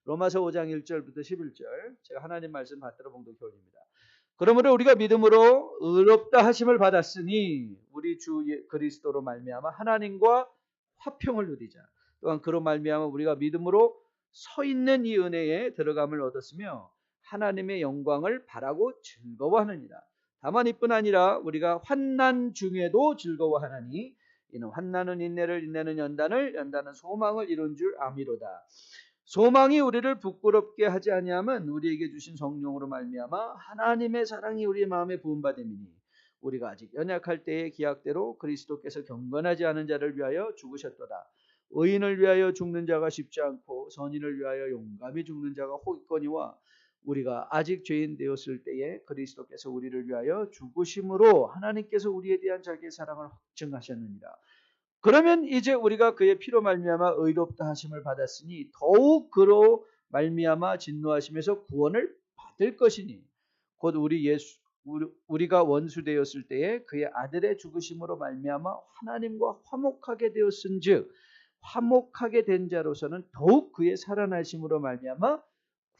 로마서 5장 1절부터 11절 제가 하나님 말씀 받들어 봉독해 올립니다. 그러므로 우리가 믿음으로 의롭다 하심을 받았으니 우리 주 그리스도로 말미암아 하나님과 화평을 누리자. 또한 그로 말미암아 우리가 믿음으로 서 있는 이 은혜에 들어감을 얻었으며 하나님의 영광을 바라고 즐거워하느니라. 다만 이뿐 아니라 우리가 환난 중에도 즐거워하나니 이는 환난은 인내를, 인내는 연단을, 연단은 소망을 이룬 줄 아미로다. 소망이 우리를 부끄럽게 하지 아니함은 우리에게 주신 성령으로 말미암아 하나님의 사랑이 우리의 마음에 부음받음이니 우리가 아직 연약할 때의 기약대로 그리스도께서 경건하지 않은 자를 위하여 죽으셨도다. 의인을 위하여 죽는 자가 쉽지 않고 선인을 위하여 용감히 죽는 자가 혹 있거니와 우리가 아직 죄인 되었을 때에 그리스도께서 우리를 위하여 죽으심으로 하나님께서 우리에 대한 자기의 사랑을 확증하셨느니라. 그러면 이제 우리가 그의 피로 말미암아 의롭다 하심을 받았으니 더욱 그로 말미암아 진노하심에서 구원을 받을 것이니 곧 우리가 원수 되었을 때에 그의 아들의 죽으심으로 말미암아 하나님과 화목하게 되었은즉 화목하게 된 자로서는 더욱 그의 살아나심으로 말미암아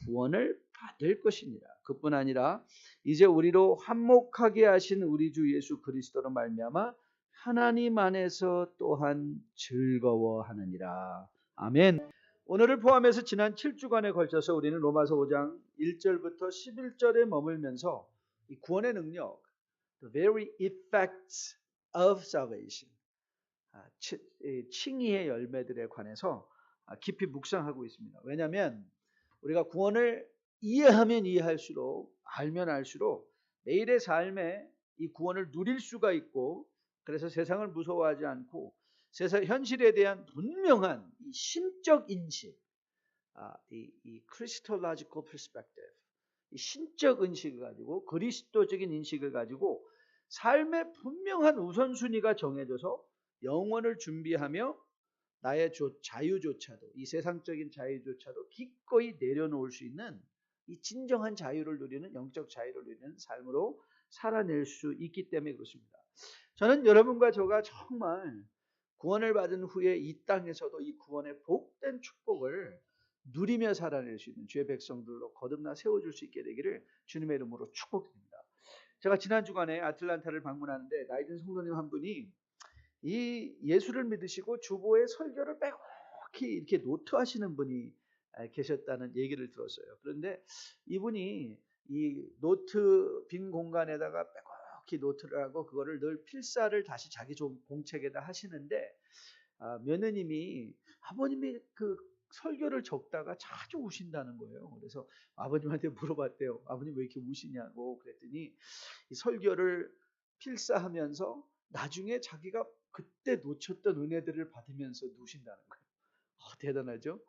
구원을 받을 것이니라. 그뿐 아니라 이제 우리로 화목하게 하신 우리 주 예수 그리스도로 말미암아 하나님 안에서 또한 즐거워하느니라. 아멘. 오늘을 포함해서 지난 7주간에 걸쳐서 우리는 로마서 5장 1절부터 11절에 머물면서 이 구원의 능력, the very effects of salvation, 칭의의 열매들에 관해서 깊이 묵상하고 있습니다. 왜냐하면 우리가 구원을 이해하면 이해할수록, 알면 알수록 매일의 삶에 이 구원을 누릴 수가 있고, 그래서 세상을 무서워하지 않고 세상 현실에 대한 분명한 이 신적 인식, 이 Christological perspective, 이 신적 인식을 가지고 그리스도적인 인식을 가지고 삶의 분명한 우선순위가 정해져서 영원을 준비하며 나의 자유조차도, 이 세상적인 자유조차도 기꺼이 내려놓을 수 있는 이 진정한 자유를 누리는, 영적 자유를 누리는 삶으로 살아낼 수 있기 때문에 그렇습니다. 저는 여러분과 저가 정말 구원을 받은 후에 이 땅에서도 이 구원의 복된 축복을 누리며 살아낼 수 있는 주의 백성들로 거듭나 세워줄 수 있게 되기를 주님의 이름으로 축복드립니다. 제가 지난 주간에 아틀란타를 방문하는데 나이 든 성도님 한 분이 이 예수를 믿으시고 주보에 설교를 빼곡히 이렇게 노트하시는 분이 계셨다는 얘기를 들었어요. 그런데 이분이 이 노트 빈 공간에다가 빼곡히 노트를 하고 그거를 늘 필사를 다시 자기 공책에다 하시는데 며느님이 아버님이 그 설교를 적다가 자주 우신다는 거예요. 그래서 아버님한테 물어봤대요. 아버님 왜 이렇게 우시냐고. 그랬더니 이 설교를 필사하면서 나중에 자기가 그때 놓쳤던 은혜들을 받으면서 누신다는 거예요. 대단하죠?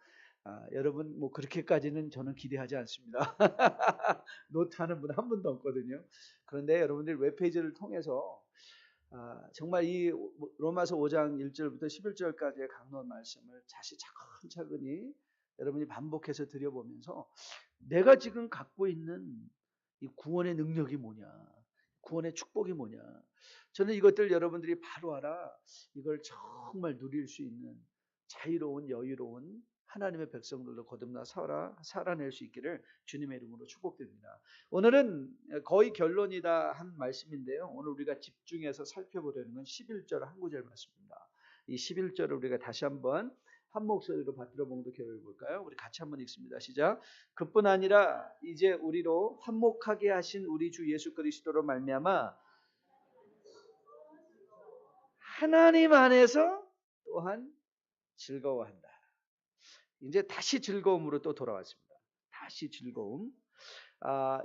여러분 뭐 그렇게까지는 저는 기대하지 않습니다. 노트하는 분 한 분도 없거든요. 그런데 여러분들 웹페이지를 통해서 정말 이 로마서 5장 1절부터 11절까지의 강론 말씀을 다시 차근차근히 여러분이 반복해서 들여보면서 내가 지금 갖고 있는 이 구원의 능력이 뭐냐, 구원의 축복이 뭐냐, 저는 이것들 여러분들이 바로 알아 이걸 정말 누릴 수 있는 자유로운 여유로운 하나님의 백성들로 거듭나 살아낼 수 있기를 주님의 이름으로 축복드립니다. 오늘은 거의 결론이다 한 말씀인데요. 오늘 우리가 집중해서 살펴보려는 건 11절 한 구절 말씀입니다. 이 11절을 우리가 다시 한번 한 목소리로 받들어 봉독해 볼까요? 우리 같이 한번 읽습니다. 시작. 그뿐 아니라 이제 우리로 화목하게 하신 우리 주 예수 그리스도로 말미암아 하나님 안에서 또한 즐거워한다. 이제 다시 즐거움으로 또 돌아왔습니다. 다시 즐거움.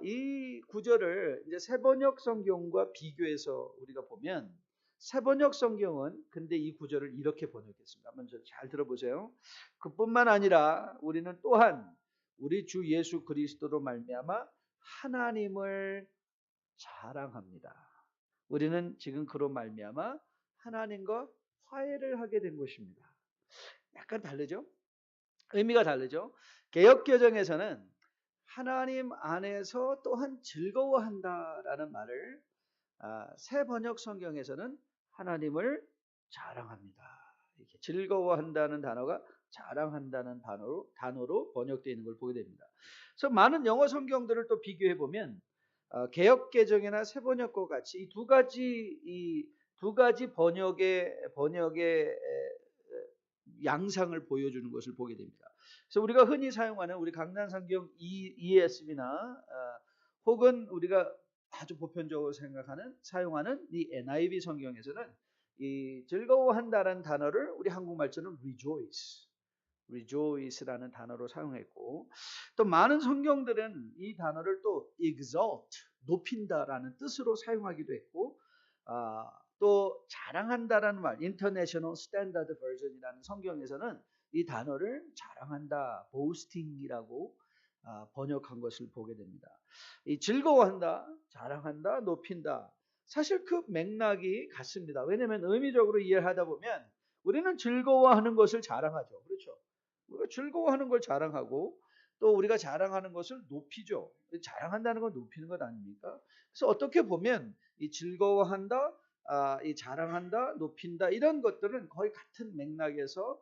이 구절을 이제 세번역 성경과 비교해서 우리가 보면 세번역 성경은 근데 이 구절을 이렇게 번역했습니다. 먼저 잘 들어보세요. 그뿐만 아니라 우리는 또한 우리 주 예수 그리스도로 말미암아 하나님을 자랑합니다. 우리는 지금 그로 말미암아 하나님과 화해를 하게 된 것입니다. 약간 다르죠? 의미가 다르죠? 개역개정에서는 하나님 안에서 또한 즐거워한다라는 말을, 새 번역 성경에서는 하나님을 자랑합니다. 이렇게 즐거워한다는 단어가 자랑한다는 단어로 번역되어 있는 걸 보게 됩니다. 그래서 많은 영어 성경들을 또 비교해 보면 개역 개정이나 새 번역과 같이 이 두 가지 번역의 양상을 보여주는 것을 보게 됩니다. 그래서 우리가 흔히 사용하는 우리 강단성경 ESV나 혹은 우리가 아주 보편적으로 사용하는 이 NIV 성경에서는 이 즐거워한다는 단어를 우리 한국말처럼 rejoice라는 단어로 사용했고, 또 많은 성경들은 이 단어를 또 exalt, 높인다라는 뜻으로 사용하기도 했고, 또 자랑한다라는 말, International Standard Version이라는 성경에서는 이 단어를 자랑한다, boasting이라고 번역한 것을 보게 됩니다. 이 즐거워한다, 자랑한다, 높인다, 사실 그 맥락이 같습니다. 왜냐하면 의미적으로 이해하다 보면 우리는 즐거워하는 것을 자랑하죠. 그렇죠? 우리가 즐거워하는 걸 자랑하고 또 우리가 자랑하는 것을 높이죠. 자랑한다는 건 높이는 것 아닙니까? 그래서 어떻게 보면 이 즐거워한다, 이 자랑한다, 높인다, 이런 것들은 거의 같은 맥락에서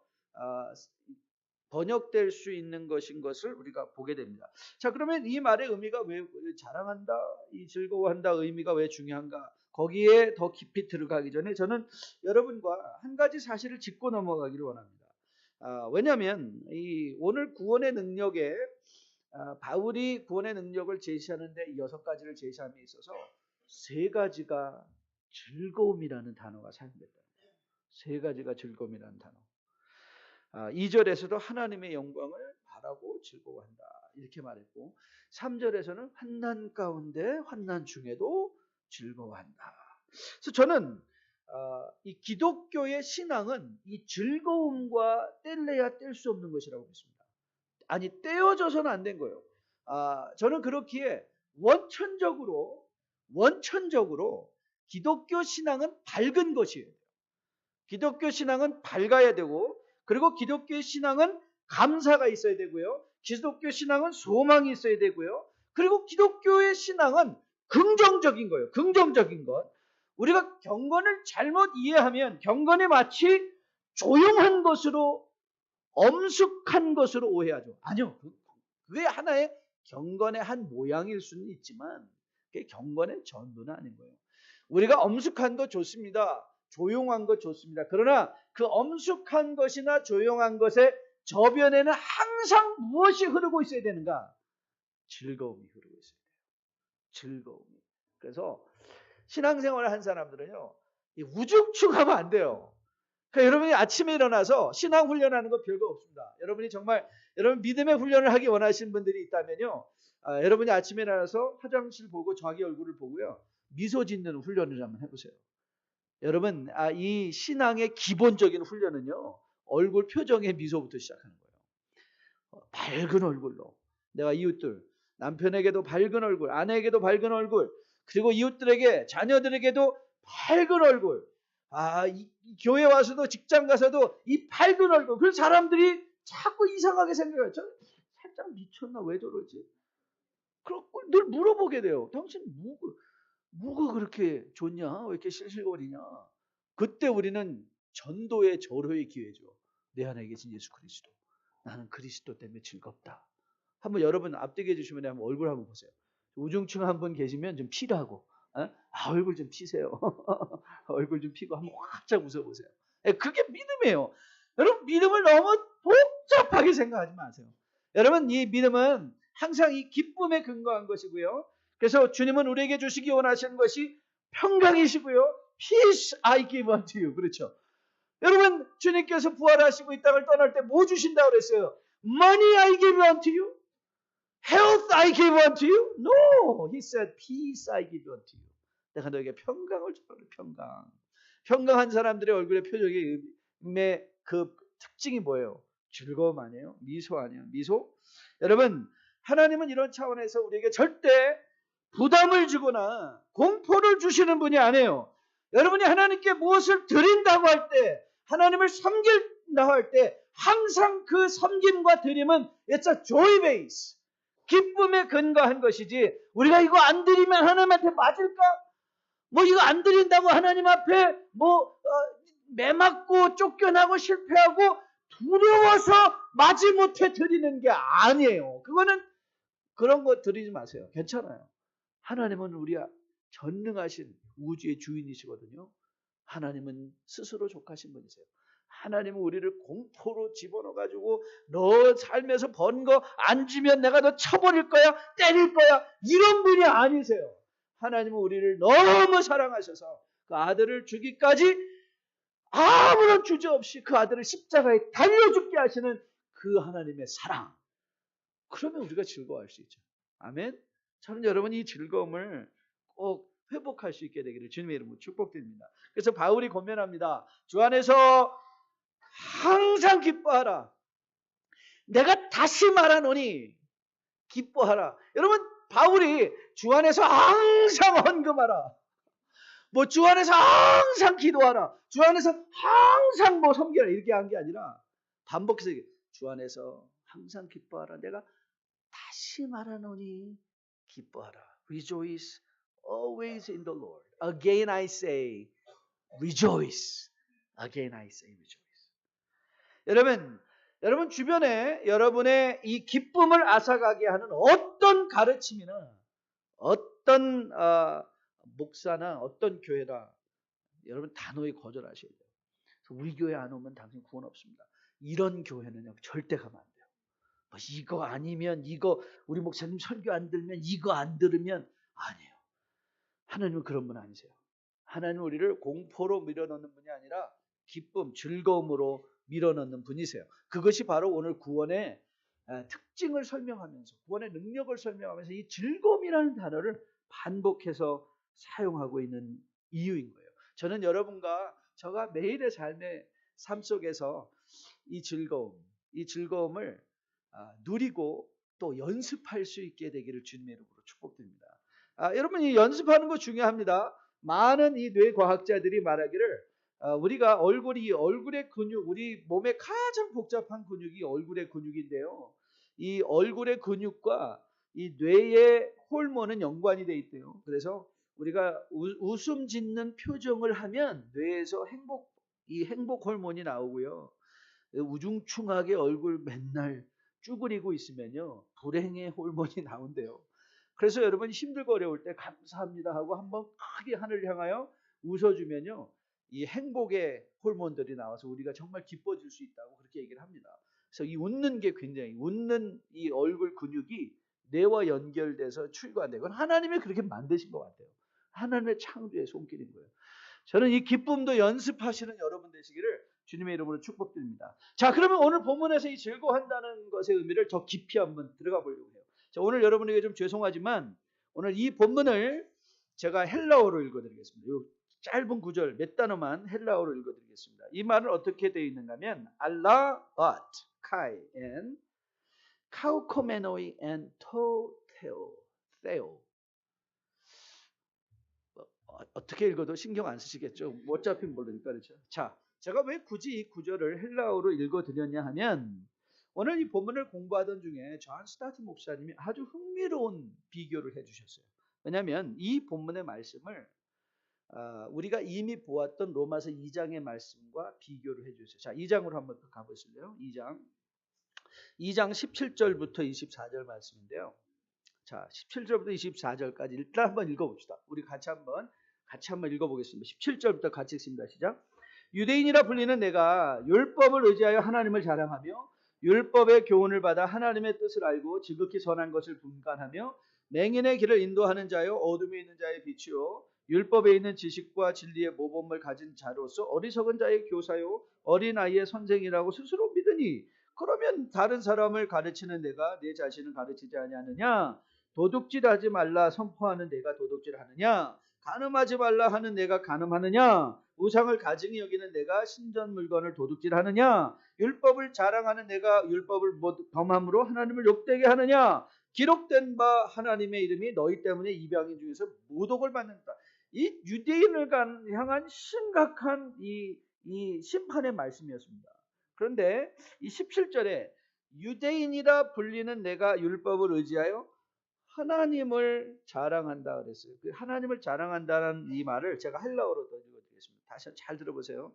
번역될 수 있는 것인 것을 우리가 보게 됩니다. 자, 그러면 이 말의 의미가 왜 자랑한다, 이 즐거워한다 의미가 왜 중요한가? 거기에 더 깊이 들어가기 전에 저는 여러분과 한 가지 사실을 짚고 넘어가기를 원합니다. 왜냐하면 이 오늘 구원의 능력에 바울이 구원의 능력을 제시하는데 6가지를 제시함에 있어서 3가지가 즐거움이라는 단어가 사용됐다. 3가지가 즐거움이라는 단어. 2절에서도 하나님의 영광을 바라고 즐거워한다 이렇게 말했고, 3절에서는 환난 가운데 환난 중에도 즐거워한다. 그래서 저는 이 기독교의 신앙은 이 즐거움과 뗄래야 뗄 수 없는 것이라고 믿습니다. 아니, 떼어져서는 안 된 거예요. 저는 그렇기에 원천적으로 기독교 신앙은 밝은 것이에요. 기독교 신앙은 밝아야 되고, 그리고 기독교의 신앙은 감사가 있어야 되고요. 기독교 신앙은 소망이 있어야 되고요. 그리고 기독교의 신앙은 긍정적인 거예요. 긍정적인 것. 우리가 경건을 잘못 이해하면 경건이 마치 조용한 것으로, 엄숙한 것으로 오해하죠. 아니요. 그게 하나의 경건의 한 모양일 수는 있지만 그게 경건의 전부는 아닌 거예요. 우리가 엄숙한 거 좋습니다. 조용한 것 좋습니다. 그러나 그 엄숙한 것이나 조용한 것의 저변에는 항상 무엇이 흐르고 있어야 되는가? 즐거움이 흐르고 있어야 돼요. 즐거움이. 그래서 신앙생활을 한 사람들은요, 우중충하면 안 돼요. 그러니까 여러분이 아침에 일어나서 신앙 훈련하는 거 별거 없습니다. 여러분이 정말 여러분 믿음의 훈련을 하기 원하시는 분들이 있다면요, 여러분이 아침에 일어나서 화장실 보고 자기 얼굴을 보고요, 미소 짓는 훈련을 한번 해보세요. 여러분, 이 신앙의 기본적인 훈련은요, 얼굴 표정의 미소부터 시작하는 거예요. 밝은 얼굴로 내가 이웃들, 남편에게도 밝은 얼굴, 아내에게도 밝은 얼굴, 그리고 이웃들에게, 자녀들에게도 밝은 얼굴. 이 교회 와서도 직장 가서도 이 밝은 얼굴. 그래서 사람들이 자꾸 이상하게 생각해요. 저 살짝 미쳤나? 왜 저러지? 그렇고 늘 물어보게 돼요. 당신 뭐가 그렇게 좋냐? 왜 이렇게 실실거리냐? 그때 우리는 전도의 절호의 기회죠. 내 안에 계신 예수 그리스도. 나는 그리스도 때문에 즐겁다. 한번 여러분 앞뒤게 해주시면 한번 얼굴 한번 보세요. 우중충 한 분 계시면 좀 피라고. 얼굴 좀 피세요. 얼굴 좀 피고 한번 활짝 웃어보세요. 그게 믿음이에요. 여러분, 믿음을 너무 복잡하게 생각하지 마세요. 여러분, 이 믿음은 항상 이 기쁨에 근거한 것이고요. 그래서 주님은 우리에게 주시기 원하시는 것이 평강이시고요. Peace I give unto you. 그렇죠. 여러분, 주님께서 부활하시고 이 땅을 떠날 때 뭐 주신다고 그랬어요? Money I give unto you? Health I give unto you? No. He said, Peace I give unto you. 내가 너에게 평강을 주노라. 평강. 평강한 사람들의 얼굴의 표정의 그 특징이 뭐예요? 즐거움 아니에요? 미소 아니에요? 미소? 여러분, 하나님은 이런 차원에서 우리에게 절대 부담을 주거나 공포를 주시는 분이 아니에요. 여러분이 하나님께 무엇을 드린다고 할 때, 하나님을 섬긴다고 할 때 항상 그 섬김과 드림은 it's a joy base. 기쁨에 근거한 것이지, 우리가 이거 안 드리면 하나님한테 맞을까? 뭐 이거 안 드린다고 하나님 앞에 매맞고 쫓겨나고 실패하고 두려워서 마지못해 드리는 게 아니에요. 그거는 그런 거 드리지 마세요. 괜찮아요. 하나님은 우리 전능하신 우주의 주인이시거든요. 하나님은 스스로 족하신 분이세요. 하나님은 우리를 공포로 집어넣어가지고 너 삶에서 번 거 안 주면 내가 너 쳐버릴 거야, 때릴 거야, 이런 분이 아니세요. 하나님은 우리를 너무 사랑하셔서 그 아들을 주기까지 아무런 주저 없이 그 아들을 십자가에 달려 죽게 하시는 그 하나님의 사랑. 그러면 우리가 즐거워할 수 있죠. 아멘. 저는 여러분 이 즐거움을 꼭 회복할 수 있게 되기를 주님의 이름으로 축복드립니다. 그래서 바울이 권면합니다. 주 안에서 항상 기뻐하라. 내가 다시 말하노니 기뻐하라. 여러분 바울이 주 안에서 항상 헌금하라. 뭐 주 안에서 항상 기도하라. 주 안에서 항상 뭐 섬기라 이렇게 한 게 아니라 반복해서 주 안에서 항상 기뻐하라. 내가 다시 말하노니 기뻐하라. Rejoice always in the Lord. Again I say rejoice. Again I say rejoice. 여러분 주변에 여러분의 이 기쁨을 앗아가게 하는 어떤 가르침이나 어떤 목사나 어떤 교회나 여러분 단호히 거절하셔야 돼요. 우리 교회 안 오면 당신 구원 없습니다. 이런 교회는요 절대 가면 안 돼요. 뭐 이거 아니면 이거 우리 목사님 설교 안 들으면 이거 안 들으면 아니에요. 하나님은 그런 분 아니세요. 하나님은 우리를 공포로 밀어넣는 분이 아니라 기쁨, 즐거움으로 밀어넣는 분이세요. 그것이 바로 오늘 구원의 특징을 설명하면서 구원의 능력을 설명하면서 이 즐거움이라는 단어를 반복해서 사용하고 있는 이유인 거예요. 저는 여러분과 저가 매일의 삶의 삶 속에서 이 즐거움을 누리고 또 연습할 수 있게 되기를 주님의 이름으로 축복드립니다. 여러분이 연습하는 거 중요합니다. 많은 이 뇌과학자들이 말하기를 우리가 얼굴의 근육, 우리 몸의 가장 복잡한 근육이 얼굴의 근육인데요. 이 얼굴의 근육과 이 뇌의 호르몬은 연관이 돼 있대요. 그래서 우리가 웃음 짓는 표정을 하면 뇌에서 행복 호르몬이 나오고요. 우중충하게 얼굴 맨날 쭈그리고 있으면요 불행의 호르몬이 나온대요. 그래서 여러분 힘들고 어려울 때 감사합니다 하고 한번 크게 하늘을 향하여 웃어주면요 이 행복의 호르몬들이 나와서 우리가 정말 기뻐질 수 있다고 그렇게 얘기를 합니다. 그래서 이 웃는 게 굉장히 웃는 이 얼굴 근육이 뇌와 연결돼서 출구한다. 이건 하나님이 그렇게 만드신 것 같아요. 하나님의 창조의 손길인 거예요. 저는 이 기쁨도 연습하시는 여러분 되시기를 주님의 이름으로 축복드립니다. 자, 그러면 오늘 본문에서 이 즐거워한다는 것의 의미를 더 깊이 한번 들어가 보려고 해요. 자, 오늘 여러분에게 좀 죄송하지만 오늘 이 본문을 제가 헬라어로 읽어드리겠습니다. 이 짧은 구절 몇 단어만 헬라어로 읽어드리겠습니다. 이 말은 어떻게 되어 있는가 하면 알라, 엇, 카이, 엔, 카우코메노이, 엔, 토테오, 테오. 어떻게 읽어도 신경 안 쓰시겠죠? 어차피 모르니까 그렇죠. 자, 제가 왜 굳이 이 구절을 헬라어로 읽어드렸냐 하면 오늘 이 본문을 공부하던 중에 존 스타트 목사님이 아주 흥미로운 비교를 해주셨어요. 왜냐하면 이 본문의 말씀을 우리가 이미 보았던 로마서 2장의 말씀과 비교를 해주셨어요. 자, 2장으로 한번 가보실래요? 2장 17절부터 24절 말씀인데요. 자, 17절부터 24절까지 일단 한번 읽어봅시다. 우리 같이 한번 읽어보겠습니다. 17절부터 같이 읽습니다. 시작. 유대인이라 불리는 내가 율법을 의지하여 하나님을 자랑하며 율법의 교훈을 받아 하나님의 뜻을 알고 지극히 선한 것을 분간하며 맹인의 길을 인도하는 자요 어둠에 있는 자의 빛이요 율법에 있는 지식과 진리의 모범을 가진 자로서 어리석은 자의 교사요 어린아이의 선생이라고 스스로 믿으니 그러면 다른 사람을 가르치는 내가 내 자신을 가르치지 아니하느냐? 도둑질하지 말라 선포하는 내가 도둑질하느냐? 간음하지 말라 하는 내가 간음하느냐? 우상을 가증히 여기는 내가 신전 물건을 도둑질하느냐? 율법을 자랑하는 내가 율법을 범함으로 하나님을 욕되게 하느냐? 기록된 바 하나님의 이름이 너희 때문에 이방인 중에서 모독을 받는다. 이 유대인을 향한 심각한 이 심판의 말씀이었습니다. 그런데 이 17절에 유대인이라 불리는 내가 율법을 의지하여 하나님을 자랑한다 그랬어요. 그 하나님을 자랑한다는 이 말을 제가 헬라어로 읽어드리겠습니다. 다시 잘 들어보세요.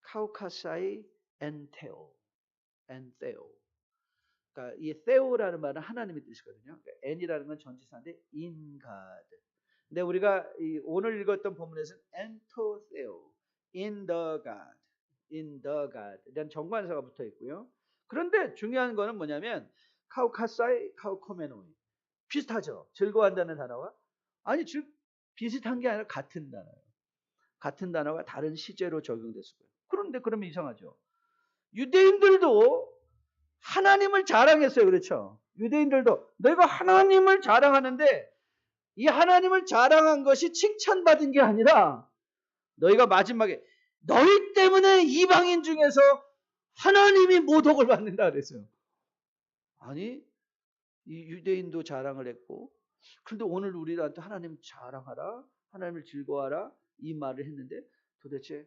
카우카사이 엔테오. 그러니까 이 theo라는 말은 하나님의 뜻이거든요. 그러니까 n이라는 건 전치사인데 in God. 근데 우리가 오늘 읽었던 본문에서는 엔토세오, in the God 이런 정관사가 붙어 있고요. 그런데 중요한 거는 뭐냐면 카우카사이, 카우코메노이 비슷하죠. 즐거워한다는 단어가 아니 비슷한 게 아니라 같은 단어예요. 같은 단어가 다른 시제로 적용됐어요. 그런데 그러면 이상하죠. 유대인들도 하나님을 자랑했어요. 그렇죠? 유대인들도 내가 하나님을 자랑하는데 이 하나님을 자랑한 것이 칭찬받은 게 아니라 너희가 마지막에 너희 때문에 이방인 중에서 하나님이 모독을 받는다 그랬어요. 아니 이 유대인도 자랑을 했고 그런데 오늘 우리한테 하나님 자랑하라, 하나님을 즐거워하라 이 말을 했는데 도대체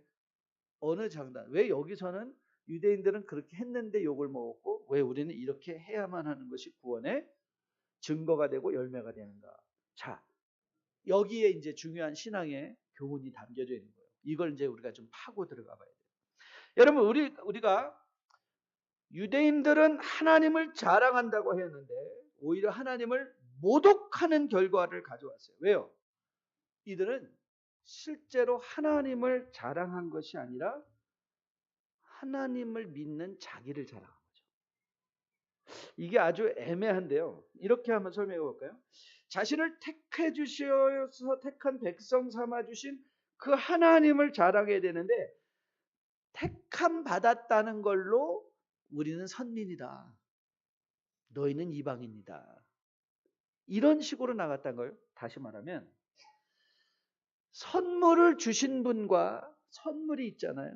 어느 장단? 왜 여기서는 유대인들은 그렇게 했는데 욕을 먹었고 왜 우리는 이렇게 해야만 하는 것이 구원의 증거가 되고 열매가 되는가? 자, 여기에 이제 중요한 신앙의 교훈이 담겨져 있는 거예요. 이걸 이제 우리가 좀 파고 들어가 봐야 돼요. 여러분 우리가 유대인들은 하나님을 자랑한다고 했는데 오히려 하나님을 모독하는 결과를 가져왔어요. 왜요? 이들은 실제로 하나님을 자랑한 것이 아니라 하나님을 믿는 자기를 자랑한 거죠. 이게 아주 애매한데요. 이렇게 한번 설명해 볼까요? 자신을 택해 주셔서 택한 백성 삼아 주신 그 하나님을 자랑해야 되는데 택함 받았다는 걸로 우리는 선민이다. 너희는 이방인이다. 이런 식으로 나갔다는 거예요. 다시 말하면 선물을 주신 분과 선물이 있잖아요.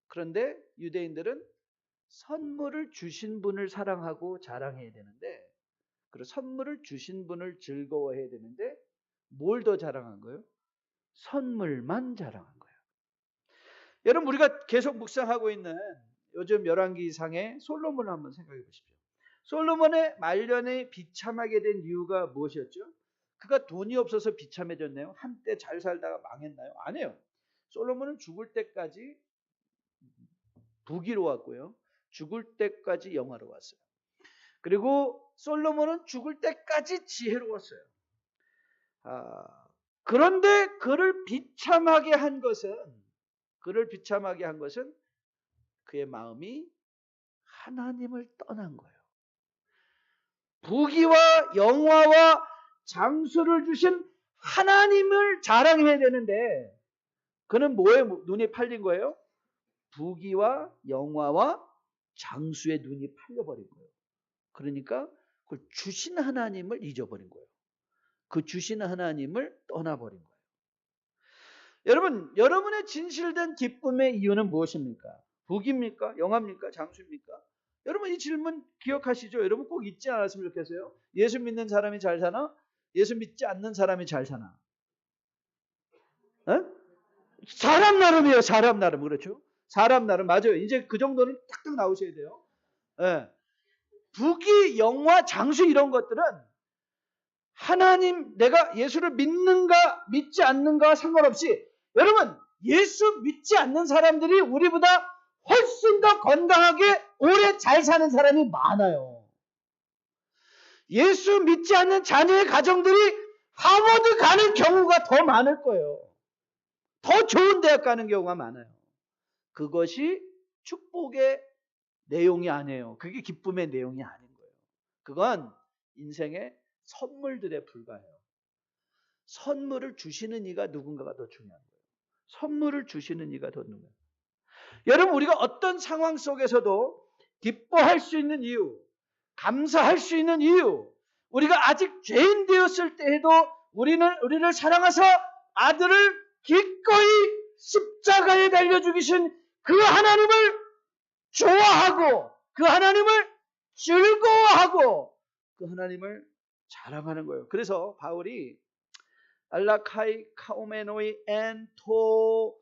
그런데 유대인들은 선물을 주신 분을 사랑하고 자랑해야 되는데 그리고 선물을 주신 분을 즐거워해야 되는데 뭘 더 자랑한 거예요? 선물만 자랑한 거예요. 여러분 우리가 계속 묵상하고 있는 요즘 열왕기상의 솔로몬을 한번 생각해 보십시오. 솔로몬의 말년에 비참하게 된 이유가 무엇이었죠? 그가 돈이 없어서 비참해졌나요? 한때 잘 살다가 망했나요? 아니에요. 솔로몬은 죽을 때까지 부귀로웠고요. 죽을 때까지 영화로웠어요. 그리고 솔로몬은 죽을 때까지 지혜로웠어요. 그런데 그를 비참하게 한 것은 그의 마음이 하나님을 떠난 거예요. 부귀와 영화와 장수를 주신 하나님을 자랑해야 되는데 그는 뭐에 눈이 팔린 거예요? 부귀와 영화와 장수의 눈이 팔려버린 거예요. 그러니까 그걸 주신 하나님을 잊어버린 거예요. 그 주신 하나님을 떠나버린 거예요. 여러분, 여러분의 진실된 기쁨의 이유는 무엇입니까? 부귀입니까? 영화입니까? 장수입니까? 여러분 이 질문 기억하시죠? 여러분 꼭 잊지 않았으면 좋겠어요. 예수 믿는 사람이 잘 사나? 예수 믿지 않는 사람이 잘 사나? 에? 사람 나름이에요. 사람 나름. 그렇죠? 사람 나름. 맞아요. 이제 그 정도는 딱 나오셔야 돼요. 예. 부귀, 영화, 장수 이런 것들은 하나님 내가 예수를 믿는가 믿지 않는가 상관없이 여러분 예수 믿지 않는 사람들이 우리보다 훨씬 더 건강하게 오래 잘 사는 사람이 많아요. 예수 믿지 않는 자녀의 가정들이 하버드 가는 경우가 더 많을 거예요. 더 좋은 대학 가는 경우가 많아요. 그것이 축복의 내용이 아니에요. 그게 기쁨의 내용이 아닌 거예요. 그건 인생의 선물들에 불과해요. 선물을 주시는 이가 누군가가 더 중요한 거예요. 선물을 주시는 이가 더 중요해요. 여러분 우리가 어떤 상황 속에서도 기뻐할 수 있는 이유, 감사할 수 있는 이유, 우리가 아직 죄인 되었을 때에도 우리를 사랑하사 아들을 기꺼이 십자가에 달려 죽이신 그 하나님을 좋아하고 그 하나님을 즐거워하고 그 하나님을 자랑하는 거예요. 그래서 바울이 알라카이 카오메노이 엔토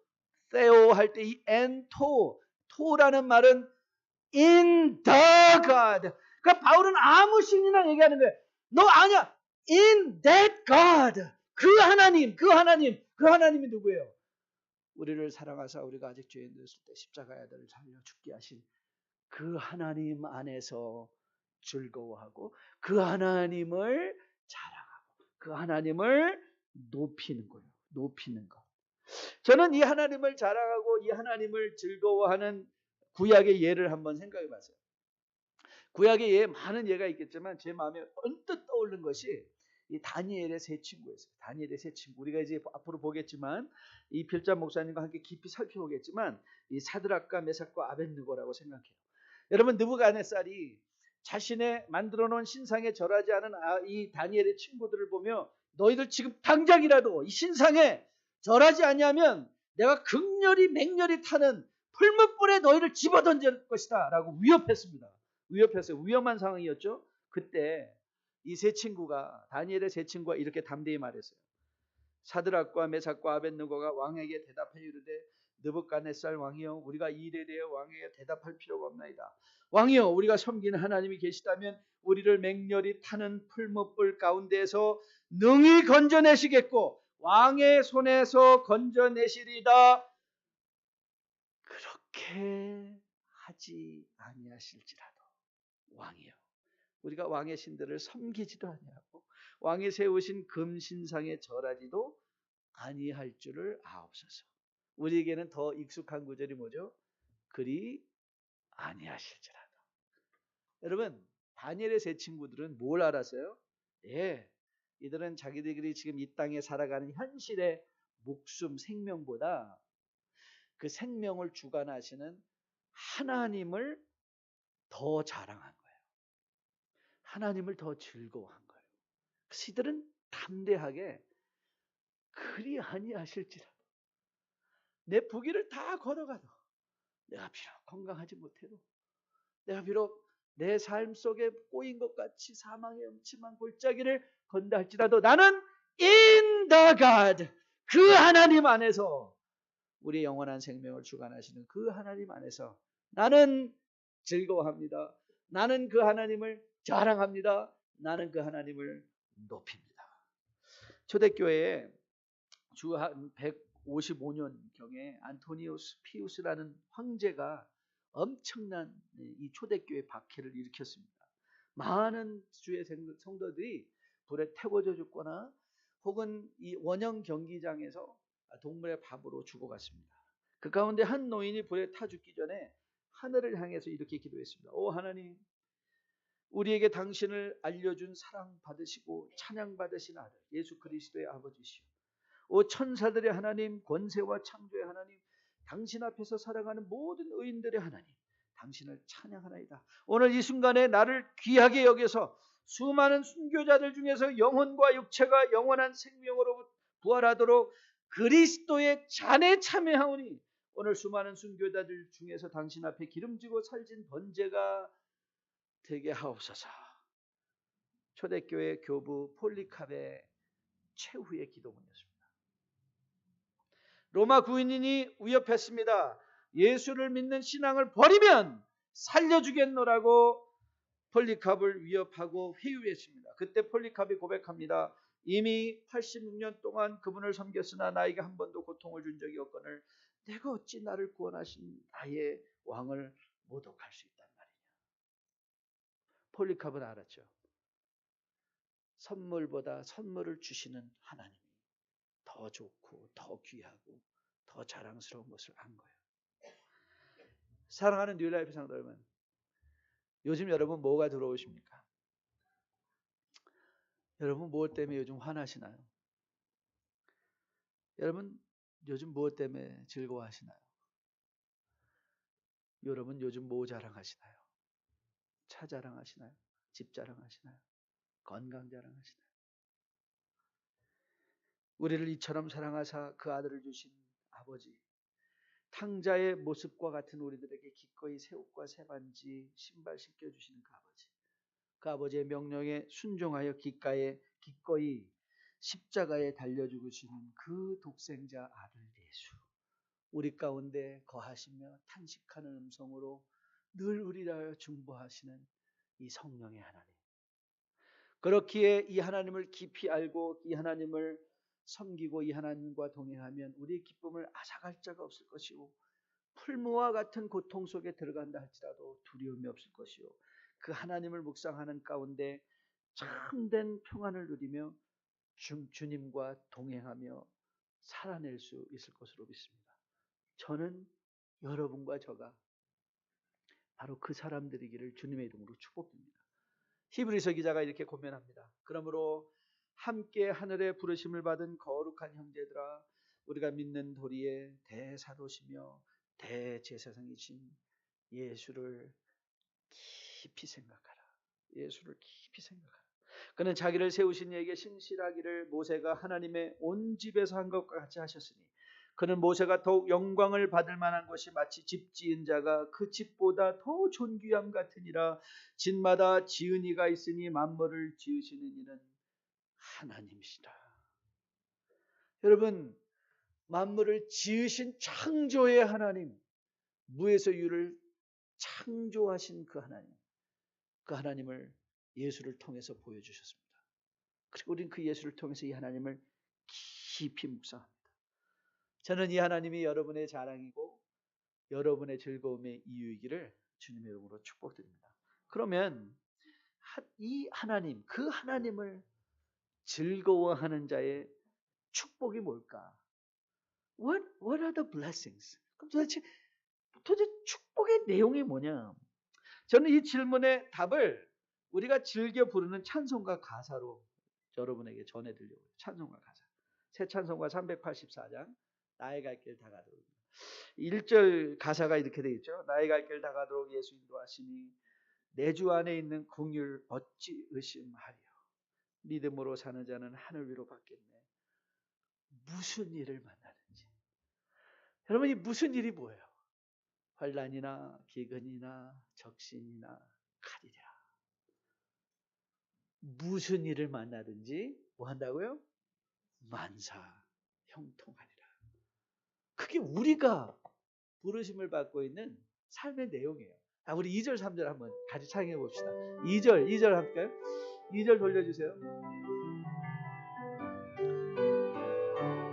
세오 할 때 이 엔토라는 말은 in the God. 그러니까 바울은 아무 신이나 얘기하는 거예요. 너 아니야. in that God. 그 하나님. 그 하나님이 누구예요? 우리를 사랑하사 우리가 아직 죄인되었을 때 십자가의 아들을 살려 죽게 하신 그 하나님 안에서 즐거워하고 그 하나님을 자랑하고 그 하나님을 높이는 거예요. 높이는 것. 저는 이 하나님을 자랑하고 이 하나님을 즐거워하는 구약의 예를 한번 생각해 봤어요. 구약의 예에 많은 예가 있겠지만 제 마음에 언뜻 떠오른 것이 이 다니엘의 세 친구였어요. 다니엘의 세 친구. 우리가 이제 앞으로 보겠지만 이 필자 목사님과 함께 깊이 살펴보겠지만 이 사드락과 메삭과 아벳느고라고 생각해요. 여러분 느부갓네살이 자신의 만들어 놓은 신상에 절하지 않은 이 다니엘의 친구들을 보며 너희들 지금 당장이라도 이 신상에 절하지 않냐면 내가 극렬히 맹렬히 타는 풀무불에 너희를 집어던질 것이다 라고 위협했습니다. 위협했어요. 위험한 상황이었죠. 그때 이 세 친구가 다니엘의 세 친구가 이렇게 담대히 말했어요. 사드락과 메삭과 아벳느고가 왕에게 대답해 이르되 느부갓네살 왕이여 우리가 이 일에 대해 왕에게 대답할 필요가 없나이다. 왕이여 우리가 섬기는 하나님이 계시다면 우리를 맹렬히 타는 풀무불 가운데에서 능히 건져내시겠고 왕의 손에서 건져내시리다. 그렇게 하지 아니하실지라도 왕이여 우리가 왕의 신들을 섬기지도 아니하고 왕이 세우신 금신상에 절하지도 아니할 줄을 아옵소서. 우리에게는 더 익숙한 구절이 뭐죠? 그리 아니하실지라도. 여러분 다니엘의 세 친구들은 뭘 알았어요? 예, 이들은 자기들이 지금 이 땅에 살아가는 현실의 목숨 생명보다 그 생명을 주관하시는 하나님을 더 자랑한 거예요. 하나님을 더 즐거워한 거예요. 그래서 이들은 담대하게 그리 아니하실지라도 내 부귀를 다 걷어가도 내가 비록 건강하지 못해도 내가 비록 내 삶 속에 꼬인 것 같이 사망의 음침한 골짜기를 건다 할지라도 나는 in the God 그 하나님 안에서 우리의 영원한 생명을 주관하시는 그 하나님 안에서 나는 즐거워합니다. 나는 그 하나님을 자랑합니다. 나는 그 하나님을 높입니다. 초대교회에 주 한 155년경에 안토니우스 피우스라는 황제가 엄청난 이 초대교회 박해를 일으켰습니다. 많은 주의 성도들이 불에 태워져 죽거나 혹은 이 원형 경기장에서 동물의 밥으로 죽어갔습니다. 그 가운데 한 노인이 불에 타 죽기 전에 하늘을 향해서 이렇게 기도했습니다. 오 하나님 우리에게 당신을 알려준 사랑받으시고 찬양받으신 아들 예수 그리스도의 아버지시오. 오 천사들의 하나님 권세와 창조의 하나님 당신 앞에서 살아가는 모든 의인들의 하나님 당신을 찬양하나이다. 오늘 이 순간에 나를 귀하게 여겨서 수많은 순교자들 중에서 영혼과 육체가 영원한 생명으로 부활하도록 그리스도의 잔에 참여하오니 오늘 수많은 순교자들 중에서 당신 앞에 기름지고 살진 번제가 되게 하옵소서. 초대교회 교부 폴리캅의 최후의 기도문이었습니다. 로마 구인인이 위협했습니다. 예수를 믿는 신앙을 버리면 살려주겠노라고 폴리캅을 위협하고 회유했습니다. 그때 폴리캅이 고백합니다. 이미 86년 동안 그분을 섬겼으나 나에게 한 번도 고통을 준 적이 없거늘 내가 어찌 나를 구원하신 나의 왕을 모독할 수 있단 말이냐. 폴리캅은 알았죠. 선물보다 선물을 주시는 하나님이 더 좋고 더 귀하고 더 자랑스러운 것을 안 거예요. 사랑하는 뉴라이프 성도 여러분, 요즘 여러분 뭐가 들어오십니까? 여러분 무엇 때문에 요즘 화나시나요? 여러분 요즘 무엇 때문에 즐거워하시나요? 여러분 요즘 뭐 자랑하시나요? 차 자랑하시나요? 집 자랑하시나요? 건강 자랑하시나요? 우리를 이처럼 사랑하사 그 아들을 주신 아버지, 탕자의 모습과 같은 우리들에게 기꺼이 새 옷과 새 반지, 신발 씻겨주시는 그 아버지, 그 아버지의 명령에 순종하여 기꺼이 십자가에 달려 죽으시는 그 독생자 아들 예수, 우리 가운데 거하시며 탄식하는 음성으로 늘 우리를 중보하시는 이 성령의 하나님. 그렇기에 이 하나님을 깊이 알고 이 하나님을 섬기고 이 하나님과 동행하면 우리의 기쁨을 앗아갈 자가 없을 것이고 풀무와 같은 고통 속에 들어간다 할지라도 두려움이 없을 것이요 그 하나님을 묵상하는 가운데 참된 평안을 누리며 주님과 동행하며 살아낼 수 있을 것으로 믿습니다. 저는 여러분과 저가 바로 그 사람들이기를 주님의 이름으로 축복드립니다. 히브리서 기자가 이렇게 고면합니다. 그러므로 함께 하늘의 부르심을 받은 거룩한 형제들아 우리가 믿는 도리의 대사도시며 대제사장이신 예수를 깊이 생각하라. 예수를 깊이 생각하라. 그는 자기를 세우신 이에게 신실하기를 모세가 하나님의 온 집에서 한 것과 같이 하셨으니 그는 모세가 더욱 영광을 받을 만한 것이 마치 집 지은 자가 그 집보다 더 존귀함 같으니라. 집마다 지은 이가 있으니 만물을 지으시는 이는 하나님이시라. 여러분 만물을 지으신 창조의 하나님 무에서 유를 창조하신 그 하나님을 예수를 통해서 보여주셨습니다. 그리고 우리는 그 예수를 통해서 이 하나님을 깊이 묵상합니다. 저는 이 하나님이 여러분의 자랑이고 여러분의 즐거움의 이유이기를 주님의 이름으로 축복드립니다. 그러면 이 하나님, 그 하나님을 즐거워하는 자의 축복이 뭘까? What are the blessings? 그럼 도대체 축복의 내용이 뭐냐? 저는 이 질문의 답을 우리가 즐겨 부르는 찬송가 가사로 여러분에게 전해드리려고 해요. 찬송가 가사. 새 찬송가 384장 나의 갈 길 다 가도록. 1절 가사가 이렇게 되어 있죠. 나의 갈 길 다 가도록 예수 인도하시니 내 주 안에 있는 긍휼 어찌 의심하리요. 믿음으로 사는 자는 하늘 위로 받겠네. 무슨 일을 만나는지. 여러분 이 무슨 일이 뭐예요? 환난이나 기근이나 적신이나 칼이랴. 무슨 일을 만나든지 뭐 한다고요? 만사 형통하리라. 그게 우리가 부르심을 받고 있는 삶의 내용이에요. 우리 2절 3절 한번 같이 찬양해 봅시다. 2절 할까요? 2절 돌려주세요.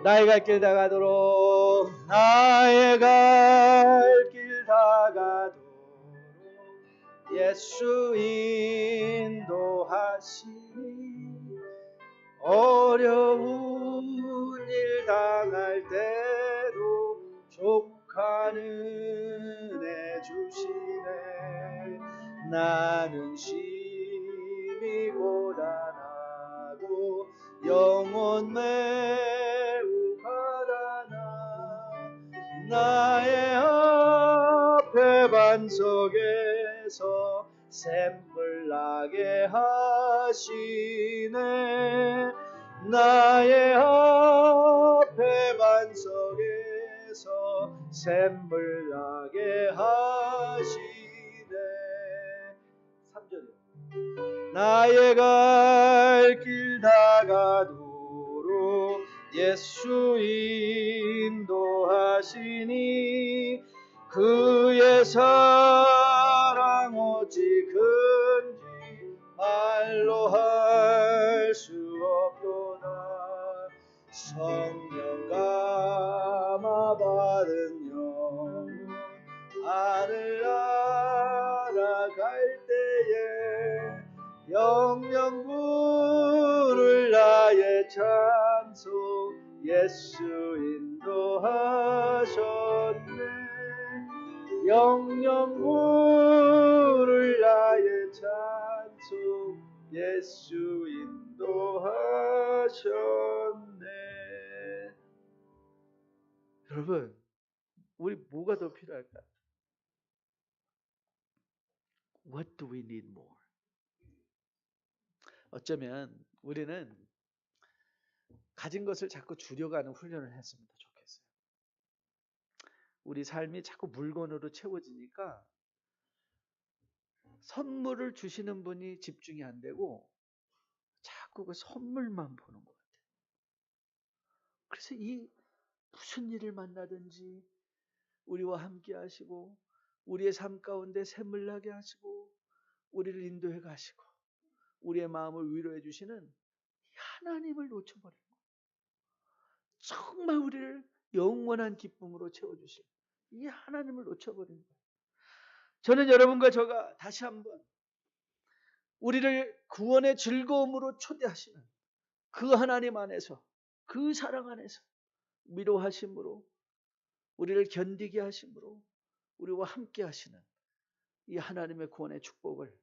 나의 갈 길 다 가도록 나의 갈 길 다 가도록 예수 인도하시니 어려운 일 당할 때도 족한 은혜 주시네. 나는 심히 고단하고 영혼 매우 가라나 나의 앞에 반석에서 샘물 나게 하시네. 나의 앞에 반석에서 샘물 나게 하시네. 3절이요. 나의 갈 길 다 가도록 예수 인도하시니 그의 사랑 어찌 큰지 말로 할 수 없도다. 성령 감화 받은 영혼 하늘 날아갈 때에 영영 부를 나의 찬송 예수 인도하셨네. 영영 부를 나의 찬송 예수 인도하셨네. 여러분 우리 뭐가 더 필요할까? What do we need more? 어쩌면 우리는 가진 것을 자꾸 줄여가는 훈련을 했으면 더 좋겠어요. 우리 삶이 자꾸 물건으로 채워지니까 선물을 주시는 분이 집중이 안 되고 자꾸 그 선물만 보는 것 같아요. 그래서 이 무슨 일을 만나든지 우리와 함께 하시고 우리의 삶 가운데 샘물 나게 하시고 우리를 인도해 가시고 우리의 마음을 위로해 주시는 하나님을 놓쳐버리는 거예요. 정말 우리를 영원한 기쁨으로 채워주실 이 하나님을 놓쳐버린 거예요. 저는 여러분과 저가 다시 한번 우리를 구원의 즐거움으로 초대하시는 그 하나님 안에서, 그 사랑 안에서 위로하심으로, 우리를 견디게 하심으로 우리와 함께 하시는 이 하나님의 구원의 축복을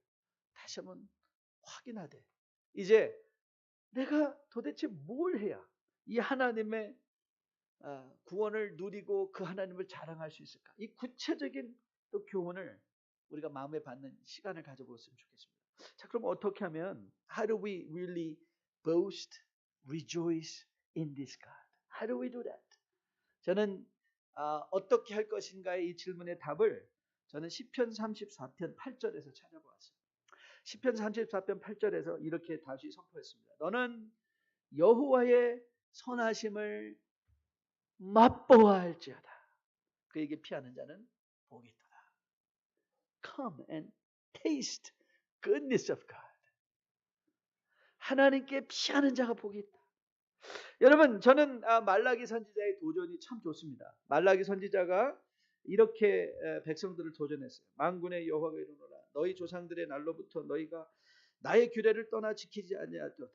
다시 한번 확인하되, 이제 내가 도대체 뭘 해야 이 하나님의 구원을 누리고 그 하나님을 자랑할 수 있을까? 이 구체적인 또 교훈을 우리가 마음에 받는 시간을 가져보았으면 좋겠습니다. 자, 그럼 어떻게 하면 How do we really boast, rejoice in this God? How do we do that? 저는 어떻게 할 것인가의 이 질문의 답을 저는 시편 34편 8절에서 찾아보았어요. 시편 34편 8절에서 이렇게 다시 선포했습니다. 너는 여호와의 선하심을 맛보아할지어다. 그에게 피하는 자는 복이 있도다. Come and taste goodness of God. 하나님께 피하는 자가 복이 있다. 여러분, 저는 말라기 선지자의 도전이 참 좋습니다. 말라기 선지자가 이렇게 백성들을 도전했어요. 만군의 여호와가 이르노라, 너희 조상들의 날로부터 너희가 나의 규례를 떠나 지키지 아니하였도다.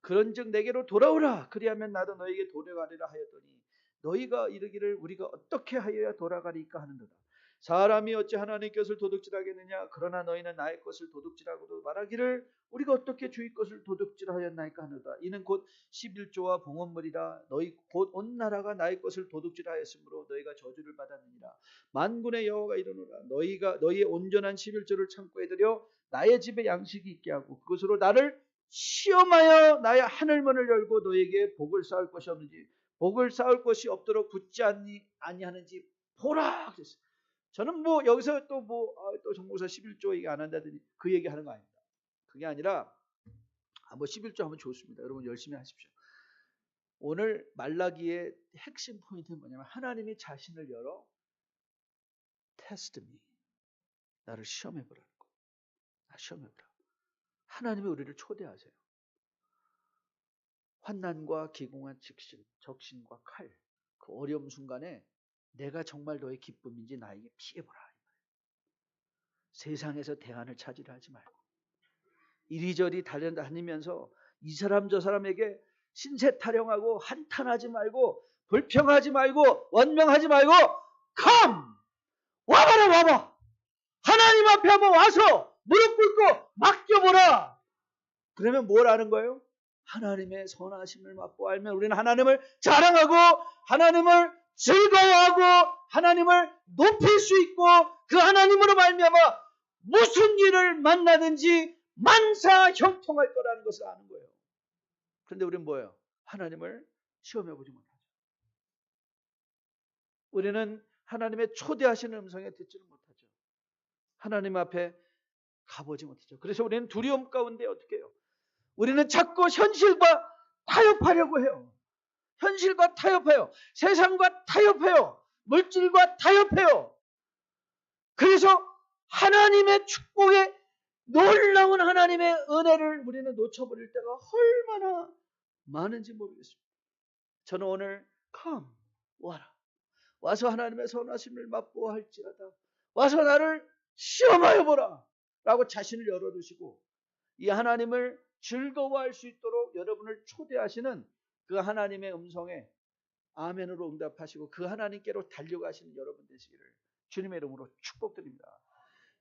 그런즉 내게로 돌아오라. 그리하면 나도 너희에게 돌아가리라 하였더니 너희가 이르기를 우리가 어떻게 하여야 돌아가리까 하는도다. 사람이 어찌 하나님의 것을 도둑질하겠느냐? 그러나 너희는 나의 것을 도둑질하고도 말하기를 우리가 어떻게 주의 것을 도둑질하였나이까 하노다. 이는 곧 11조와 봉헌물이라. 너희 곧 온 나라가 나의 것을 도둑질하였으므로 너희가 저주를 받았느니라. 만군의 여호와가 이르노라, 너희가 너희의 온전한 11조를 창고에 들여 나의 집에 양식이 있게 하고 그것으로 나를 시험하여 나의 하늘문을 열고 너희에게 복을 쌓을 것이 없는지, 복을 쌓을 것이 없도록 굳지 아니하는지 보라 그랬어요. 저는 여기서 또 정보사 11조 얘기 안 한다더니 그 얘기 하는 거 아닙니다. 그게 아니라 11조 하면 좋습니다. 여러분 열심히 하십시오. 오늘 말라기의 핵심 포인트는 뭐냐면 하나님이 자신을 열어 테스트 미, 나를 시험해보라는 거. 나 시험해보라. 하나님이 우리를 초대하세요. 환난과 기공한 직신, 적신과 칼, 그 어려움 순간에 내가 정말 너의 기쁨인지 나에게 피해보라. 세상에서 대안을 찾으려 하지 말고 이리저리 다니면서 이 사람 저 사람에게 신세 타령하고 한탄하지 말고 불평하지 말고 원명하지 말고 come! 와봐! 하나님 앞에 한번 와서 무릎 꿇고 맡겨보라. 그러면 뭘 아는 거예요? 하나님의 선하심을 맛보아 알면 우리는 하나님을 자랑하고 하나님을 즐거워하고 하나님을 높일 수 있고 그 하나님으로 말미암아 무슨 일을 만나든지 만사 형통할 거라는 것을 아는 거예요. 그런데 우리는 뭐예요? 하나님을 시험해보지 못하죠. 우리는 하나님의 초대하시는 음성에 듣지는 못하죠. 하나님 앞에 가보지 못하죠. 그래서 우리는 두려움 가운데 어떻게 해요? 우리는 자꾸 현실과 타협하려고 해요. 현실과 타협해요. 세상과 타협해요. 물질과 타협해요. 그래서 하나님의 축복에 놀라운 하나님의 은혜를 우리는 놓쳐버릴 때가 얼마나 많은지 모르겠습니다. 저는 오늘 come, 와라. 와서 하나님의 선하심을 맛보아 할지라다. 와서 나를 시험하여 보라. 라고 자신을 열어두시고 이 하나님을 즐거워할 수 있도록 여러분을 초대하시는 그 하나님의 음성에 아멘으로 응답하시고 그 하나님께로 달려가시는 여러분 되시기를 주님의 이름으로 축복드립니다.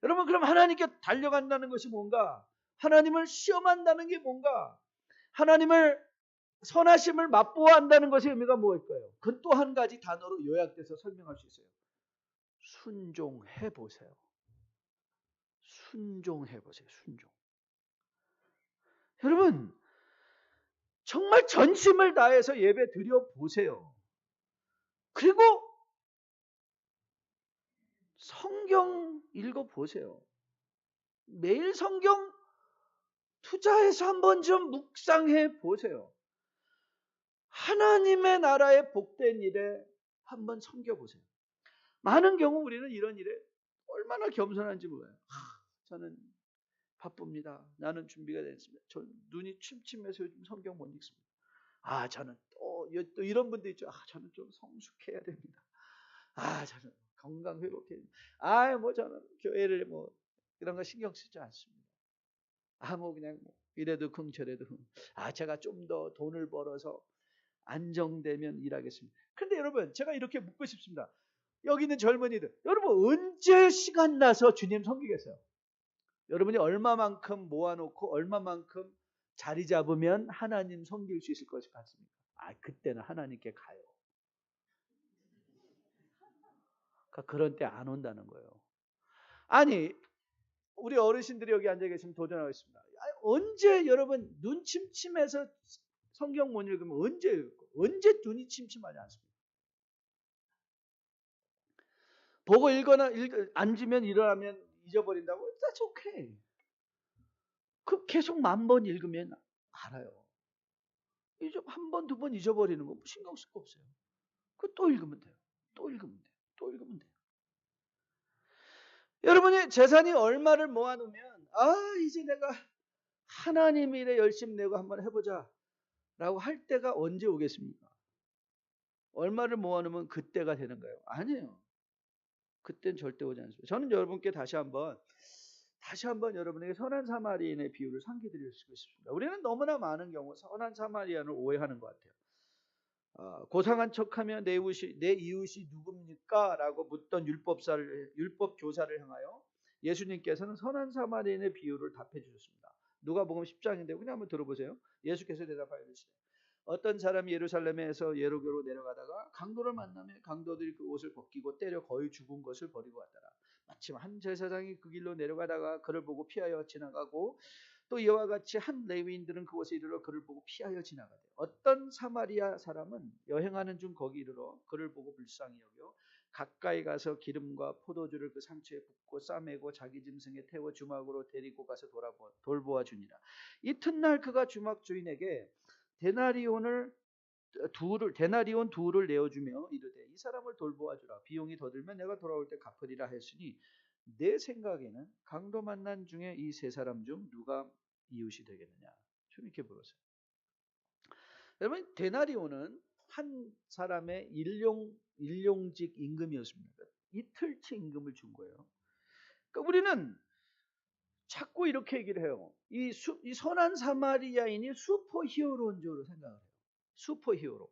여러분, 그럼 하나님께 달려간다는 것이 뭔가? 하나님을 시험한다는 게 뭔가? 하나님을 선하심을 맛보아 한다는 것의 의미가 무엇일까요? 그 또 한 가지 단어로 요약돼서 설명할 수 있어요. 순종해 보세요. 순종해 보세요. 순종. 여러분, 정말 전심을 다해서 예배 드려 보세요. 그리고 성경 읽어 보세요. 매일 성경 투자해서 한번 좀 묵상해 보세요. 하나님의 나라의 복된 일에 한번 섬겨 보세요. 많은 경우 우리는 이런 일에 얼마나 겸손한지 몰라요. 저는 바쁩니다. 나는 준비가 됐습니다. 저 눈이 침침해서 요즘 성경 못 읽습니다. 저는 또 이런 분도 있죠. 저는 좀 성숙해야 됩니다. 저는 건강 회복해야 됩니다. 뭐 저는 교회를 뭐 이런 거 신경 쓰지 않습니다. 뭐 그냥 뭐 이래도 흥 저래도 흥. 제가 좀 더 돈을 벌어서 안정되면 일하겠습니다. 그런데 여러분, 제가 이렇게 묻고 싶습니다. 여기 있는 젊은이들, 여러분 언제 시간 나서 주님 섬기겠어요? 여러분이 얼마만큼 모아놓고 얼마만큼 자리 잡으면 하나님 섬길 수 있을 것 같습니까? 그때는 하나님께 가요. 그러니까 그런 때 안 온다는 거예요. 우리 어르신들이 여기 앉아 계시면 도전하겠습니다. 언제 여러분 눈 침침해서 성경 못 읽으면 언제 읽고 언제 눈이 침침하지 않습니까? 보고 읽거나 앉으면 일어나면 잊어버린다고? That's okay. 계속 10,000번 읽으면 알아요. 한 번, 두 번 잊어버리는 거 신경 쓸 거 없어요. 또 읽으면 돼요. 또 읽으면 돼요. 또 읽으면 돼요. 여러분이 재산이 얼마를 모아놓으면 이제 내가 하나님 일에 열심히 내고 한번 해보자 라고 할 때가 언제 오겠습니까? 얼마를 모아놓으면 그때가 되는 거예요? 아니에요. 그땐 절대 오지 않습니다. 저는 여러분께 다시 한번 여러분에게 선한 사마리아인의 비유를 상기드리고 싶습니다. 우리는 너무나 많은 경우 선한 사마리아인을 오해하는 것 같아요. 고상한 척하며 내 이웃이 누굽니까? 라고 묻던 율법 교사를 향하여 예수님께서는 선한 사마리아인의 비유를 답해 주셨습니다. 누가복음 10장인데 그냥 한번 들어보세요. 예수께서 대답하여 이르시되 어떤 사람이 예루살렘에서 예루교로 내려가다가 강도를 만나며 강도들이 그 옷을 벗기고 때려 거의 죽은 것을 버리고 왔더라. 마침 한 제사장이 그 길로 내려가다가 그를 보고 피하여 지나가고 또 이와 같이 한 레위인들은 그곳에 이르러 그를 보고 피하여 지나가되 어떤 사마리아 사람은 여행하는 중 거기 이르러 그를 보고 불쌍히 여겨 가까이 가서 기름과 포도주를 그 상처에 붓고 싸매고 자기 짐승에 태워 주막으로 데리고 가서 돌보아 주니라. 이튿날 그가 주막 주인에게 데나리온 둘을 내어주며 이르되 이 사람을 돌보아 주라. 비용이 더 들면 내가 돌아올 때 갚으리라 했으니 내 생각에는 강도 만난 중에 이 세 사람 중 누가 이웃이 되겠느냐. 좀 이렇게 물었어요. 여러분, 데나리온은 한 사람의 일용직 임금이었습니다. 이틀치 임금을 준 거예요. 그러니까 우리는 자꾸 이렇게 얘기를 해요. 이 선한 사마리아인이 슈퍼히어로인 줄 생각을 해요. 슈퍼히어로.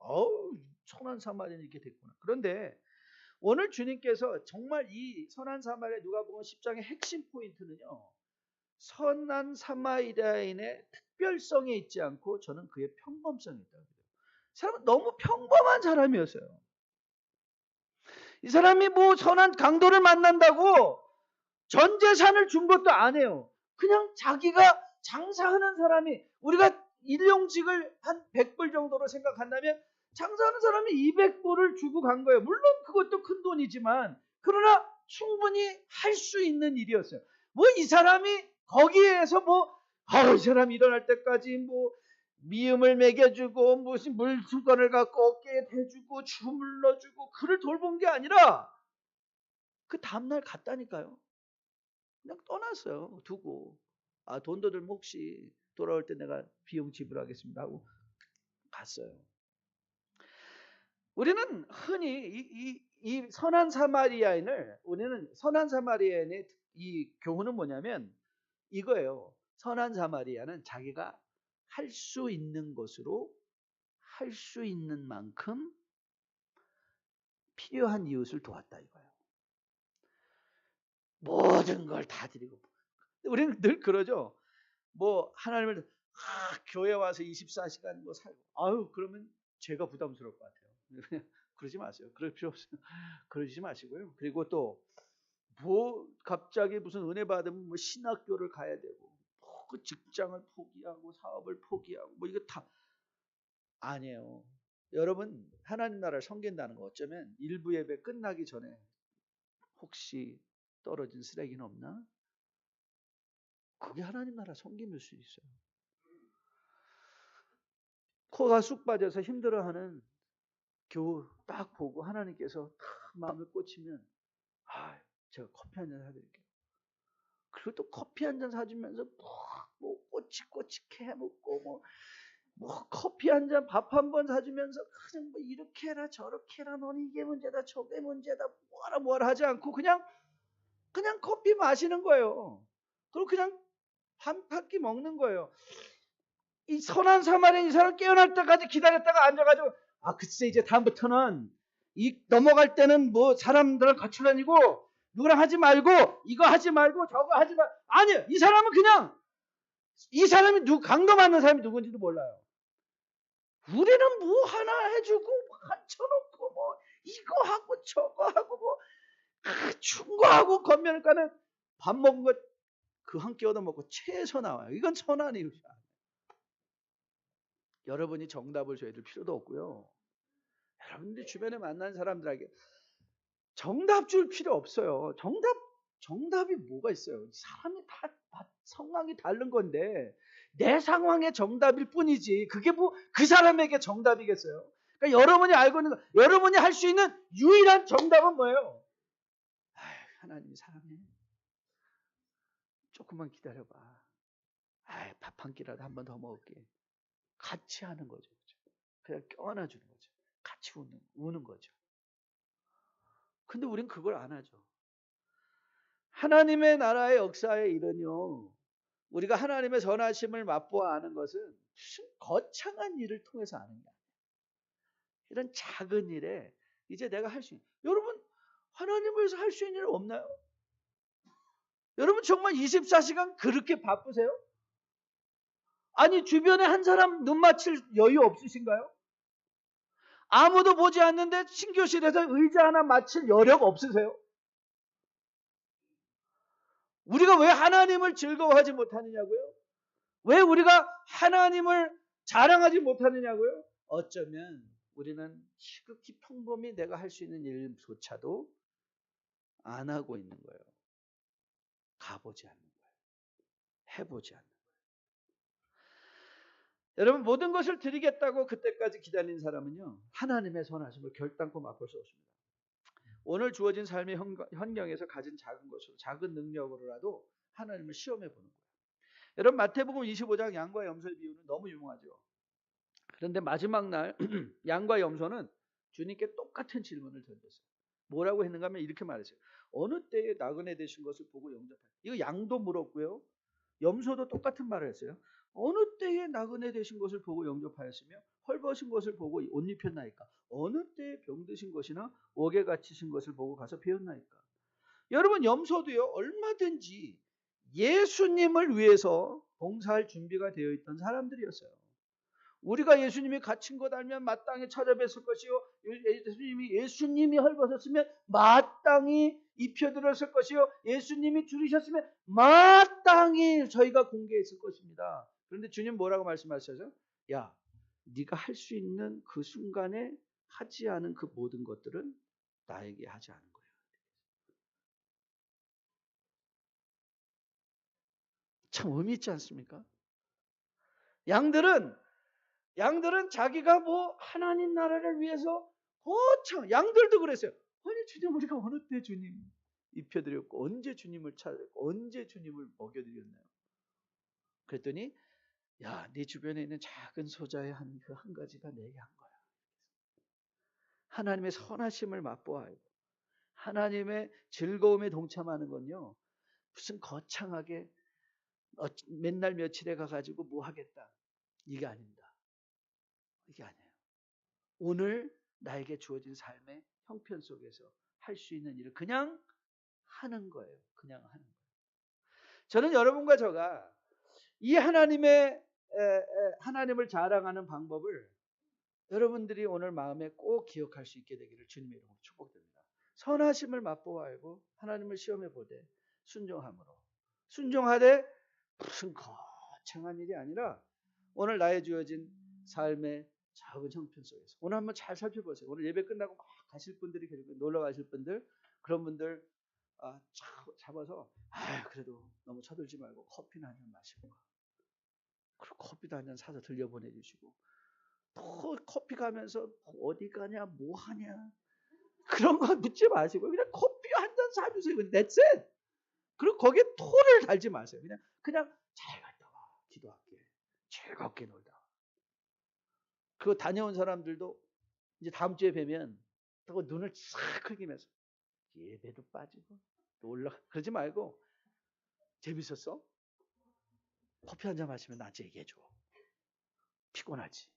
선한 사마리아인이 이렇게 됐구나. 그런데 오늘 주님께서 정말 이 선한 사마리아 누가복음 10장의 핵심 포인트는요. 선한 사마리아인의 특별성에 있지 않고 저는 그의 평범성에 있다고 해요. 사람은 너무 평범한 사람이었어요. 이 사람이 뭐 선한 강도를 만난다고 전 재산을 준 것도 아니에요. 그냥 자기가 장사하는 사람이 우리가 일용직을 한 100불 정도로 생각한다면 장사하는 사람이 200불을 주고 간 거예요. 물론 그것도 큰 돈이지만 그러나 충분히 할 수 있는 일이었어요. 뭐 이 사람이 거기에서 이 사람이 일어날 때까지 미음을 먹여주고 무슨 물수건을 갖고 어깨에 대주고 주물러주고 그를 돌본 게 아니라 그 다음날 갔다니까요. 그냥 떠났어요. 두고 돈 더 들면 혹시 돌아올 때 내가 비용 지불하겠습니다 하고 갔어요. 우리는 흔히 이 선한 사마리아인의 이 교훈은 뭐냐면 이거예요. 선한 사마리아는 자기가 할 수 있는 것으로 할 수 있는 만큼 필요한 이웃을 도왔다 이거예요. 모든 걸 다 드리고. 우리는 늘 그러죠. 하나님을 교회 와서 24시간 살고 그러면 제가 부담스러울 것 같아요. 그러지 마세요. 그럴 필요 없어요. 그러지 마시고요. 그리고 또 갑자기 무슨 은혜 받으면 신학교를 가야 되고 그 직장을 포기하고 사업을 포기하고 이거 다 아니에요. 여러분 하나님 나라를 섬긴다는 거 어쩌면 일부 예배 끝나기 전에 혹시 떨어진 쓰레기는 없나? 그게 하나님 나라 섬김일 수 있어요. 코가 쑥 빠져서 힘들어하는 교우 딱 보고 하나님께서 딱 마음을 꽂히면 제가 커피 한 잔 사드릴게요. 그리고 또 커피 한 잔 사주면서 꼬치꼬치 캐먹고 뭐 커피 한 잔, 밥 한 번 사주면서 그냥 뭐 이렇게 해라 저렇게 해라 너는 이게 문제다 저게 문제다 뭐하라 하지 않고 그냥 커피 마시는 거예요. 그리고 그냥 한 끼 먹는 거예요. 이 선한 사마리아인 이 사람 깨어날 때까지 기다렸다가 앉아가지고 글쎄 이제 다음부터는 이 넘어갈 때는 뭐 사람들랑 같이 다니고 누구랑 하지 말고 이거 하지 말고 저거 하지 말. 아니요, 이 사람은 그냥 이 사람이 강도 맞는 사람이 누군지도 몰라요. 우리는 뭐 하나 해주고 앉혀놓고 뭐 이거 하고 저거 하고 뭐 충고하고 겉면가는 밥 먹은 거 그 한 끼 얻어먹고 채에서 나와요. 이건 선한 이웃이야. 여러분이 정답을 줘야 될 필요도 없고요. 여러분들이 주변에 만난 사람들에게 정답 줄 필요 없어요. 정답이 뭐가 있어요? 사람이 다 상황이 다른 건데 내 상황의 정답일 뿐이지 그게 뭐 그 사람에게 정답이겠어요? 그러니까 여러분이 알고 있는 거, 여러분이 할 수 있는 유일한 정답은 뭐예요? 하나님이 사랑해. 조금만 기다려봐. 밥 한 끼라도 한 번 더 먹을게. 같이 하는 거죠. 그냥 껴안아주는 거죠. 같이 우는 거죠. 근데 우린 그걸 안 하죠. 하나님의 나라의 역사의 일은요, 우리가 하나님의 선하심을 맛보아 아는 것은 무슨 거창한 일을 통해서 아는 게 아니에요. 이런 작은 일에 이제 내가 할 수 있는, 여러분 하나님을 위해서 할 수 있는 일 없나요? 여러분 정말 24시간 그렇게 바쁘세요? 아니 주변에 한 사람 눈 맞힐 여유 없으신가요? 아무도 보지 않는데 신교실에서 의자 하나 맞힐 여력 없으세요? 우리가 왜 하나님을 즐거워하지 못하느냐고요? 왜 우리가 하나님을 자랑하지 못하느냐고요? 어쩌면 우리는 시극히 평범히 내가 할 수 있는 일조차도 안 하고 있는 거예요. 가보지 않는 거예요. 해보지 않는 거예요. 여러분 모든 것을 드리겠다고 그때까지 기다린 사람은요, 하나님의 선하심을 결단코 맛볼 수 없습니다. 오늘 주어진 삶의 환경에서 가진 작은 것으로, 작은 능력으로라도 하나님을 시험해 보는 거예요. 여러분 마태복음 25장 양과 염소의 비유는 너무 유명하죠. 그런데 마지막 날 양과 염소는 주님께 똑같은 질문을 던졌어요. 뭐라고 했는가 하면 이렇게 말했어요. 어느 때에 나그네 되신 것을 보고 영접하였다. 이거 양도 물었고요. 염소도 똑같은 말을 했어요. 어느 때에 나그네 되신 것을 보고 영접하였으며 헐벗은 것을 보고 옷 입혔나이까. 어느 때에 병드신 것이나 옥에 갇히신 것을 보고 가서 배웠나이까. 여러분 염소도요, 얼마든지 예수님을 위해서 봉사할 준비가 되어 있던 사람들이었어요. 우리가 예수님이 갇힌 것 알면 마땅히 찾아뵀을 것이요, 예수님이 헐벗었으면 마땅히 입혀드렸을 것이요, 예수님이 줄이셨으면 마땅히 저희가 공개했을 것입니다. 그런데 주님 뭐라고 말씀하셔서, 야, 네가 할 수 있는 그 순간에 하지 않은 그 모든 것들은 나에게 하지 않은 거예요. 참 의미 있지 않습니까? 양들은 자기가 뭐 하나님 나라를 위해서 거창, 양들도 그랬어요. 아니 주님, 우리가 어느 때 주님 입혀드렸고 언제 주님을 찾았고 언제 주님을 먹여드렸나요? 그랬더니 야, 네 주변에 있는 작은 소자의 한 가지가 내게 한 거야. 하나님의 선하심을 맛보아요. 하나님의 즐거움에 동참하는 건요, 무슨 거창하게 맨날 며칠에 가가지고 뭐 하겠다, 이게 아닙니다. 이게 아니에요. 오늘 나에게 주어진 삶의 형편 속에서 할 수 있는 일을 그냥 하는 거예요. 그냥 하는 거예요. 저는 여러분과 저가 이 하나님을 자랑하는 방법을 여러분들이 오늘 마음에 꼭 기억할 수 있게 되기를 주님의 이름으로 축복드립니다. 선하심을 맛보아 알고 하나님을 시험해 보되 순종하되 무슨 거창한 일이 아니라 오늘 나의 주어진 삶의 작은 형편 속에서 오늘 한번 잘 살펴보세요. 오늘 예배 끝나고 막 가실 분들이 계시고 놀러 가실 분들, 그런 분들 잡아서 그래도 너무 쳐들지 말고 커피나 한 잔 마시고 가. 그리고 커피도 한 잔 사서 들려 보내주시고, 또 커피 가면서 어디 가냐 뭐 하냐 그런 거 묻지 마시고 그냥 커피 한 잔 사주세요. That's it. 그리고 거기에 토를 달지 마세요. 그냥 잘 갔다 와, 기도할게, 즐겁게 놀다 와. 그 다녀온 사람들도 이제 다음 주에 뵈면 또 눈을 싹 흘기면서 예배도 빠지고 또 올라 그러지 말고 재밌었어? 커피 한 잔 마시면 나한테 얘기해줘. 피곤하지?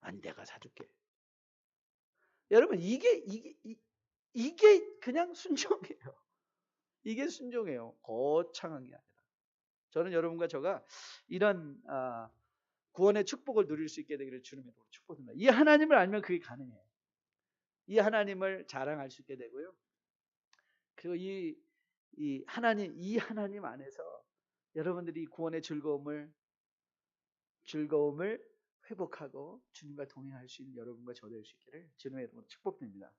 아니 내가 사줄게. 여러분 이게 그냥 순종이에요. 이게 순종이에요. 거창한 게 아니라. 저는 여러분과 저가 이런 구원의 축복을 누릴 수 있게 되기를 주님의 이름으로 축복합니다. 이 하나님을 알면 그게 가능해요. 이 하나님을 자랑할 수 있게 되고요. 그리고 이 하나님 안에서 여러분들이 구원의 즐거움을 회복하고 주님과 동행할 수 있는 여러분과 저 될 수 있기를 주님의 이름으로 축복드립니다.